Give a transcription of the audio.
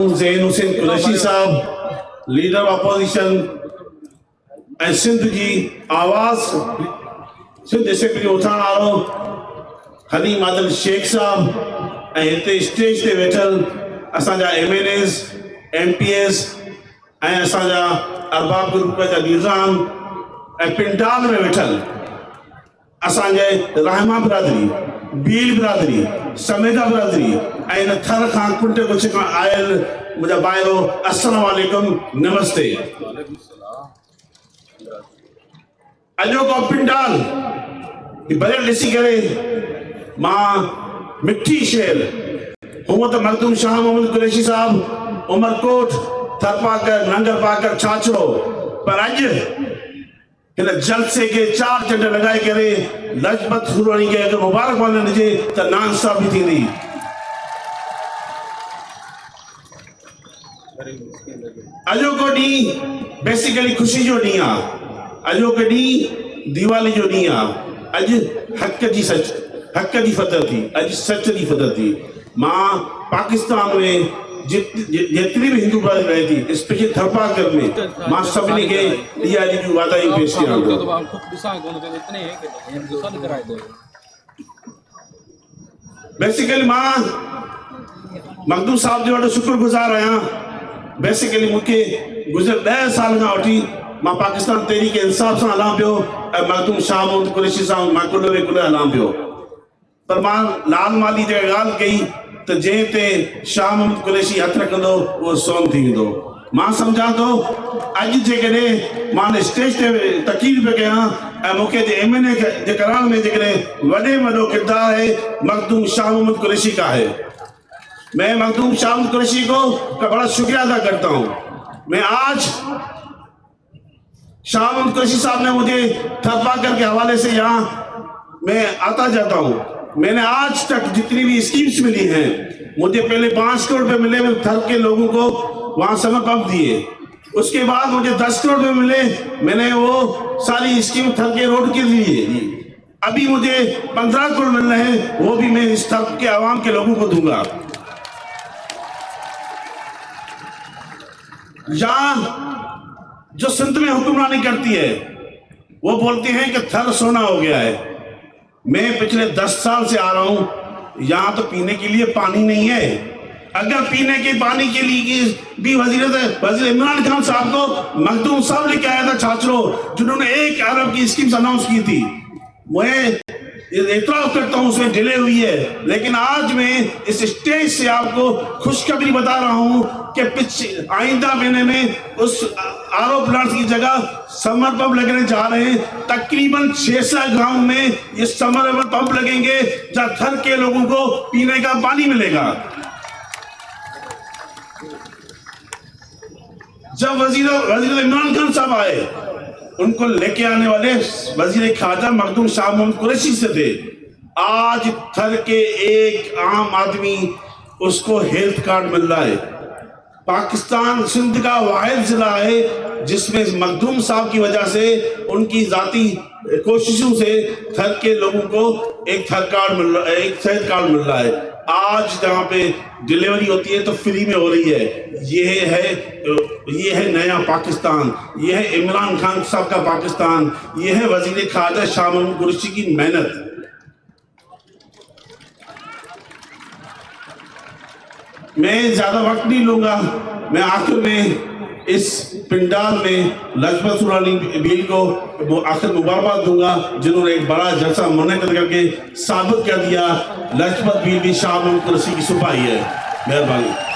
ज़ैन हुसैन कुरैशी साहब leader opposition ऐं सिंध जी आवाज़ सिंध असेंबली उथण वारो हनीम आदिल शेख साहब ऐं हिते स्टेज ते वेठल असांजा MNAs MPs ऐं असांजा अरबाब ग्रुप जा लीडरान ऐं पिंडाल में वेठल असांजे रहमा बिरादरी बील बिरादरी समेदा बिरादरी ऐं इन थर खां कुंड कुछ खां आयल मुंहिंजा भाइरो अस्सलाम वालेकुम नमस्ते। अॼोको पिंडाल भरियल ॾिसी करे मां मिठी शेर हूअं त मखदूम शाह मोहम्मद कुरैशी साहब उमरकोट थरपाकर नंगर पाकर छाछड़ो पर अॼु हिन जलसे के चार चंड लगाए करे लजपत सुरवणी खे अगर मुबारकबाद न ॾिजे त नाइंसाफ़ी थींदी। अॼोको ॾींहुं बेसिकली ख़ुशी जो ॾींहुं आहे। अॼोको ॾींहुं दीवाली जो ॾींहुं आहे। अॼु हक़ जी फतह थी, अॼु सच जी फतह थी। मां पाकिस्तान में जेतिरी भी हिंदू बरादरी रहे थी स्पेशल थरपाकर में मां सभिनी खे इहा जी वाधायूं पेश कयां थो। बेसिकली मां मखदूम साहब जो ॾाढो शुक्रगुज़ार आहियां। बेसिकली मूंखे गुज़िर 10 साल खां वठी मां पाकिस्तान तहरीक इंसाफ सां हलां पियो ऐं मखदूम शाह मोहम्मद कुरैशी सां मां कुल्हे हलां पियो। पर मां लाल माली जी ॻाल्हि कई त जंहिं ते शाह मोहम्मद कुरैशी हथ रखंदो उहो सोन थी वेंदो। मां सम्झां थो अॼु जेकॾहिं मां स्टेज ते तक़रीर पियो कयां ऐं मूंखे MNA जे करण में जेकॾहिं वॾे में वॾो किरदार है मखदूम शाह मोहम्मद कुरैशी का है। मैं मखदूम शाह मोहम्मद कुरैशी का बड़ा शुक्रिया अदा करता हूँ। मैं आज शाह मोहम्मद कुरैशी साहब ने मुझे थरपाकर के हवाले से यहाँ मैं आता जाता हूँ। मैंने आज तक जितनी भी स्कीम्स मिली हैं मुझे पहले 5 करोड़ रुपए मिले, मैं थर के लोगों को वहां समर पंप दिए। उसके बाद मुझे 10 करोड़ रुपए मिले, मैंने वो सारी स्कीम थर के रोड के लिए। अभी मुझे 15 करोड़ मिल रहे हैं, वो भी मैं इस थर के आवाम के लोगों को दूंगा। यहाँ जो सिंध में हुक्मरानी करती है वो बोलते हैं कि थर सोना हो गया है। मैं पिछले 10 साल से आ रहा हूं, यहाँ तो पीने के लिए पानी नहीं है। अगर पीने के पानी के लिए भी वजीर इमरान खान साहब को मखदूम साहब लेके आया था छाछड़ो, जिन्होंने 1 अरब की स्कीम्स अनाउंस की थी। मैं एतराफ करता हूं उसमें डिले हुई है, लेकिन आज मैं इस स्टेज से आपको खुशखबरी बता रहा हूं कि आइंदा महीने में उस RO प्लांट की जगह समर पंप लगने जा रहे हैं। तकरीबन 600 गांव में ये समर पंप लगेंगे जहां थर के लोगों को पीने का पानी मिलेगा। जब वजीर इमरान खान साहब आए, उनको लेके आने वाले वजीर खाजा मखदूम शाह मोहम्मद कुरैशी से थे। आज थर के एक आम आदमी उसको हेल्थ कार्ड मिल रहा है। पाकिस्तान सिंध का वाहिद जिला है जिसमें मखदूम साहब की वजह से उनकी जाती कोशिशों से थर के लोगों को एक सेहत कार्ड मिल रहा है। आज जहाँ पे डिलीवरी होती है तो फ्री में हो रही है। ये है नया पाकिस्तान, ये है इमरान खान साहब का पाकिस्तान, ये है वजीर खाजा शाह मोहम्मद कुरैशी की मेहनत। मैं ज्यादा वक्त नहीं लूंगा। मैं आखिर में इस पिंडाल में लजपत सुरवणी बील को आखिर मुबारकबाद दूंगा, जिन्होंने एक बड़ा जलसा मुनक़िद करके साबित कर दिया लजपत बील भी शाह मोहम्मद कुरैशी की सिपाही है। मेहरबानी।